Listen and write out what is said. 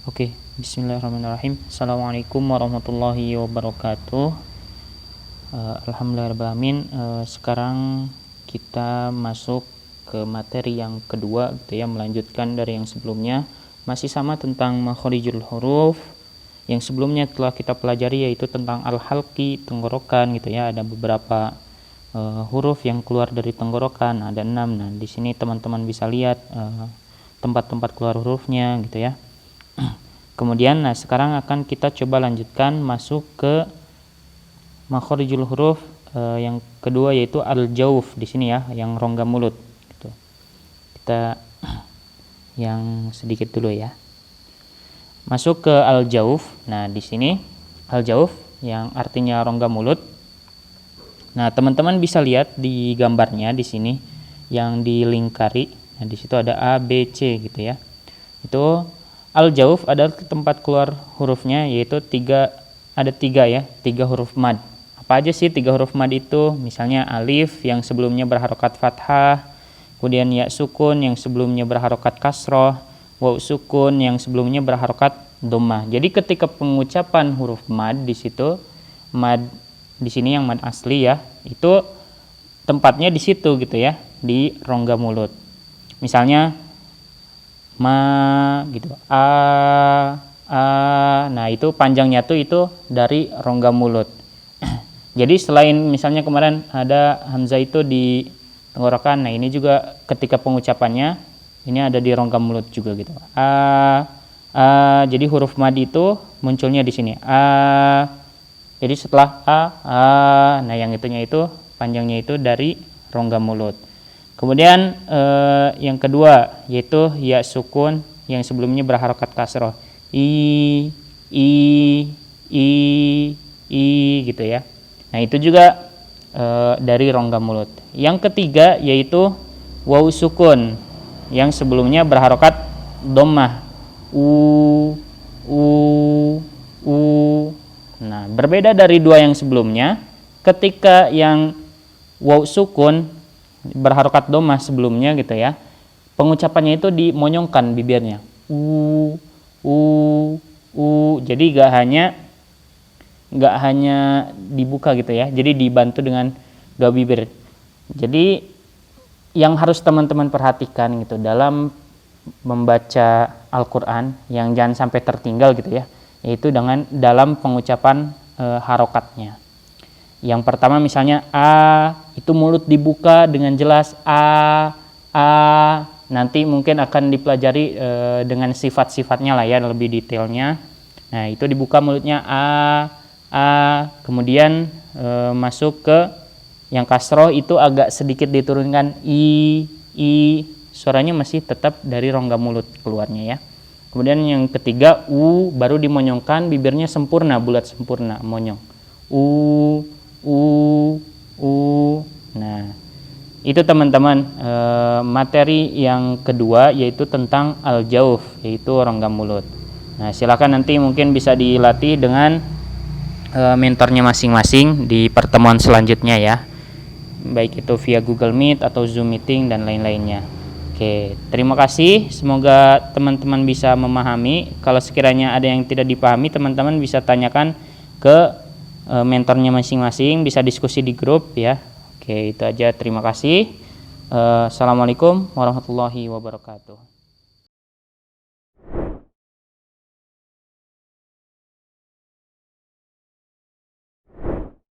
Oke, bismillahirrahmanirrahim. Assalamualaikum warahmatullahi wabarakatuh. Alhamdulillahirrahmanirrahim. Sekarang kita masuk ke materi yang kedua gitu ya, melanjutkan dari yang sebelumnya. Masih sama tentang makharijul huruf. Yang sebelumnya telah kita pelajari yaitu tentang al-halqi, tenggorokan gitu ya. Ada beberapa huruf yang keluar dari tenggorokan, ada 6. Nah, di sini teman-teman bisa lihat tempat-tempat keluar hurufnya gitu ya. Kemudian sekarang akan kita coba lanjutkan masuk ke makharijul huruf yang kedua yaitu al-jauf di sini ya, yang rongga mulut gitu. Kita yang sedikit dulu ya. Masuk ke al-jauf. Nah, di sini al-jauf yang artinya rongga mulut. Nah, teman-teman bisa lihat di gambarnya di sini yang dilingkari. Nah, di situ ada A, B, C gitu ya. Itu al-jauf adalah tempat keluar hurufnya, yaitu ada tiga huruf mad. Apa aja sih 3 huruf mad itu? Misalnya alif yang sebelumnya berharokat fathah, kemudian ya sukun yang sebelumnya berharokat kasroh, waw sukun yang sebelumnya berharokat dhammah. Jadi ketika pengucapan huruf mad di situ, mad di sini yang mad asli ya, itu tempatnya di situ gitu ya, di rongga mulut. Misalnya ma gitu, a, nah itu panjangnya tuh itu dari rongga mulut. Jadi selain misalnya kemarin ada hamzah itu di tenggorokan, nah ini juga ketika pengucapannya ini ada di rongga mulut juga gitu. Jadi huruf mad itu munculnya di sini. Jadi setelah nah yang itunya itu panjangnya itu dari rongga mulut. Kemudian yang kedua yaitu ya sukun yang sebelumnya berharokat kasroh, i gitu ya. Nah itu juga dari rongga mulut. Yang ketiga yaitu waw sukun yang sebelumnya berharokat dhammah, u. Nah berbeda dari 2 yang sebelumnya. Ketika yang waw sukun berharokat dhammah sebelumnya gitu ya, pengucapannya itu dimonyongkan bibirnya, jadi gak hanya dibuka gitu ya, jadi dibantu dengan 2 bibir. Jadi yang harus teman-teman perhatikan gitu dalam membaca Al-Quran yang jangan sampai tertinggal gitu ya, yaitu dalam pengucapan harokatnya. Yang pertama misalnya a, itu mulut dibuka dengan jelas a. Nanti mungkin akan dipelajari dengan sifat-sifatnya lah ya, lebih detailnya. Nah, itu dibuka mulutnya a. Kemudian masuk ke yang kasroh itu agak sedikit diturunkan i. Suaranya masih tetap dari rongga mulut keluarnya ya. Kemudian yang ketiga u, baru dimonyongkan, bibirnya sempurna, bulat sempurna, monyong. Nah, itu teman-teman materi yang kedua yaitu tentang al-jauf, yaitu rongga mulut. Nah, silakan nanti mungkin bisa dilatih dengan mentornya masing-masing di pertemuan selanjutnya ya. Baik itu via Google Meet atau Zoom meeting dan lain-lainnya. Oke, terima kasih. Semoga teman-teman bisa memahami. Kalau sekiranya ada yang tidak dipahami, teman-teman bisa tanyakan ke mentornya masing-masing, bisa diskusi di grup ya. Oke, itu aja. Terima kasih. Assalamualaikum warahmatullahi wabarakatuh.